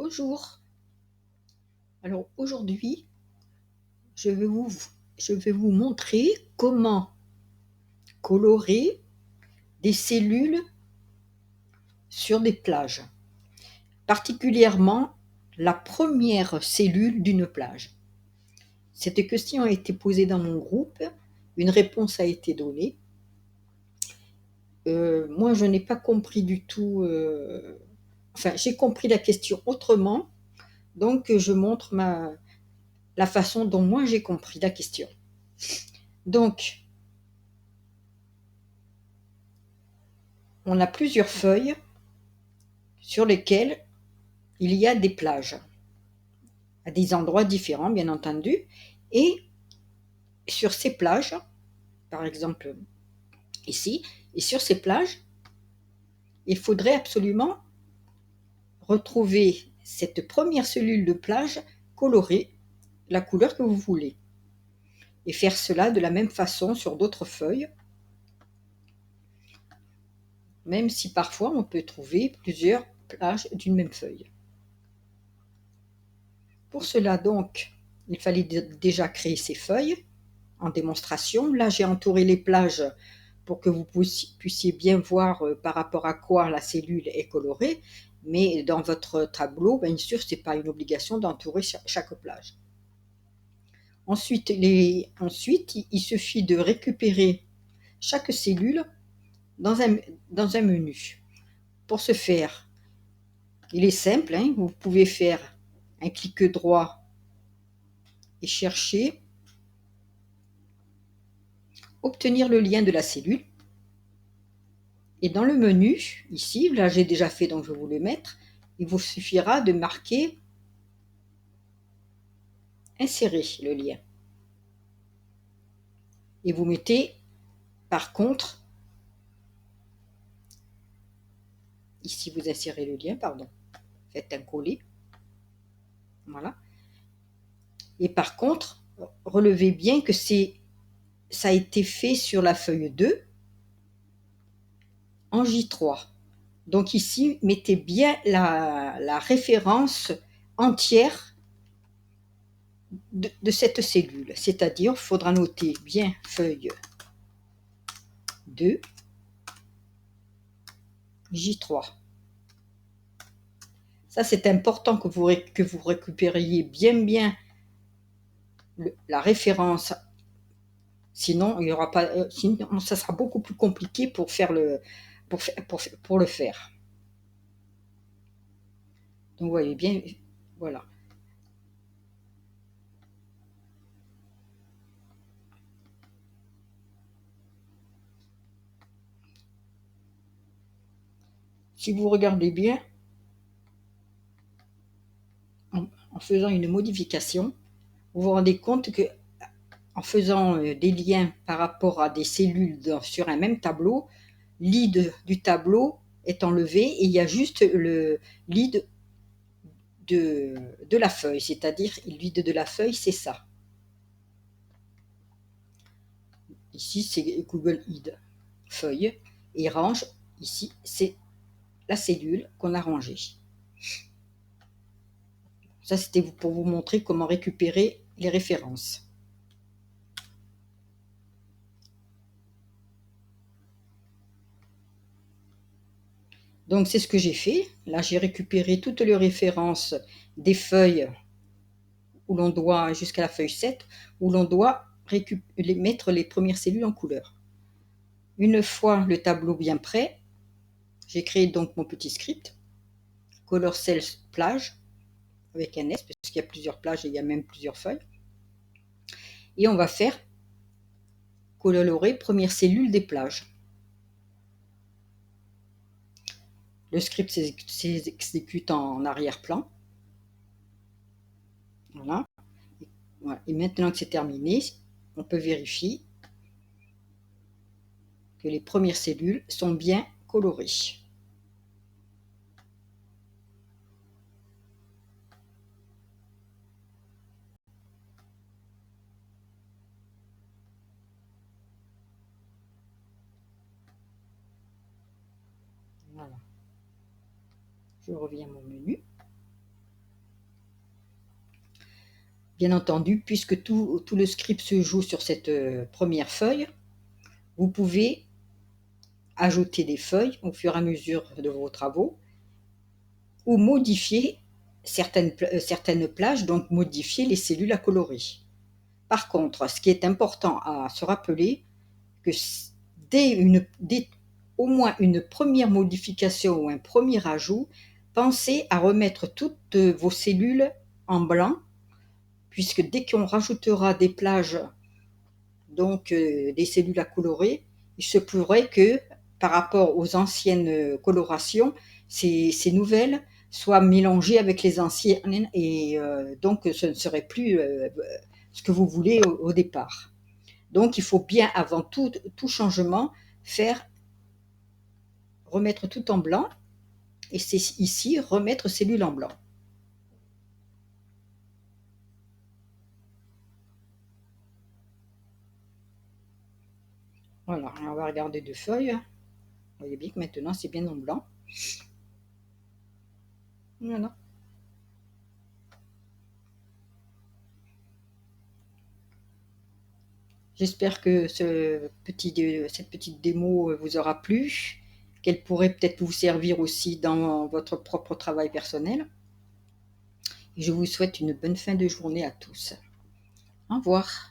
Bonjour. Alors aujourd'hui, je vais vous, je vais vous montrer comment colorer des cellules sur des plages, particulièrement la première cellule d'une plage. Cette question a été posée dans mon groupe, une réponse a été donnée. Moi, je n'ai pas compris du tout, enfin, j'ai compris la question autrement, donc je montre la façon dont moi j'ai compris la question. Donc, on a plusieurs feuilles sur lesquelles il y a des plages, à des endroits différents, bien entendu. Et sur ces plages, par exemple ici, et sur ces plages, il faudrait absolument retrouver cette première cellule de plage colorée, la couleur que vous voulez. Et faire cela de la même façon sur d'autres feuilles, même si parfois on peut trouver plusieurs plages d'une même feuille. Pour cela donc, il fallait déjà créer ces feuilles en démonstration. Là, j'ai entouré les plages pour que vous puissiez bien voir par rapport à quoi la cellule est colorée, mais dans votre tableau, bien sûr, ce n'est pas une obligation d'entourer chaque plage. Ensuite, il suffit de récupérer chaque cellule dans un menu. Pour ce faire, il est simple, hein, vous pouvez faire un clic droit et chercher, obtenir le lien de la cellule. Et dans le menu, ici, là j'ai déjà fait donc je vais vous le mettre, il vous suffira de marquer insérer le lien. Et vous mettez par contre, ici vous insérez le lien, pardon, faites un coller, voilà. Et par contre, relevez bien que ça a été fait sur la feuille 2 en J3. Donc ici, mettez bien la référence entière de cette cellule, c'est-à-dire il faudra noter bien feuille 2 J3. Ça, c'est important que vous récupériez bien la référence. Sinon, il y aura pas, sinon, ça sera beaucoup plus compliqué pour le faire. Donc, vous voyez bien, voilà. Si vous regardez bien, en faisant une modification, vous vous rendez compte que en faisant des liens par rapport à des cellules sur un même tableau, l'id du tableau est enlevé et il y a juste l'id de la feuille, c'est-à-dire l'id de la feuille, c'est ça. Ici, c'est Google id feuille et range, ici, c'est la cellule qu'on a rangée. Ça, c'était pour vous montrer comment récupérer les références. Donc, c'est ce que j'ai fait. Là, j'ai récupéré toutes les références des feuilles où l'on doit, jusqu'à la feuille 7, où l'on doit mettre les premières cellules en couleur. Une fois le tableau bien prêt, j'ai créé donc mon petit script, Color Cells plage, avec un S, parce qu'il y a plusieurs plages et il y a même plusieurs feuilles. Et on va faire colorer première cellule des plages. Le script s'exécute en arrière-plan. Voilà. Et maintenant que c'est terminé, on peut vérifier que les premières cellules sont bien colorées. Voilà. Je reviens à mon menu. Bien entendu, puisque tout le script se joue sur cette première feuille, vous pouvez ajouter des feuilles au fur et à mesure de vos travaux ou modifier certaines plages, donc modifier les cellules à colorer. Par contre, ce qui est important à se rappeler, que dès au moins une première modification ou un premier ajout, pensez à remettre toutes vos cellules en blanc, puisque dès qu'on rajoutera des plages, donc des cellules à colorer, il se pourrait que par rapport aux anciennes colorations, ces nouvelles soient mélangées avec les anciennes et donc ce ne serait plus ce que vous voulez au départ. Donc il faut bien avant tout changement remettre tout en blanc, et c'est ici remettre cellule en blanc. Voilà, on va regarder deux feuilles. Vous voyez bien que maintenant c'est bien en blanc. Voilà. J'espère que cette petite démo vous aura plu, qu'elle pourrait peut-être vous servir aussi dans votre propre travail personnel. Et je vous souhaite une bonne fin de journée à tous. Au revoir.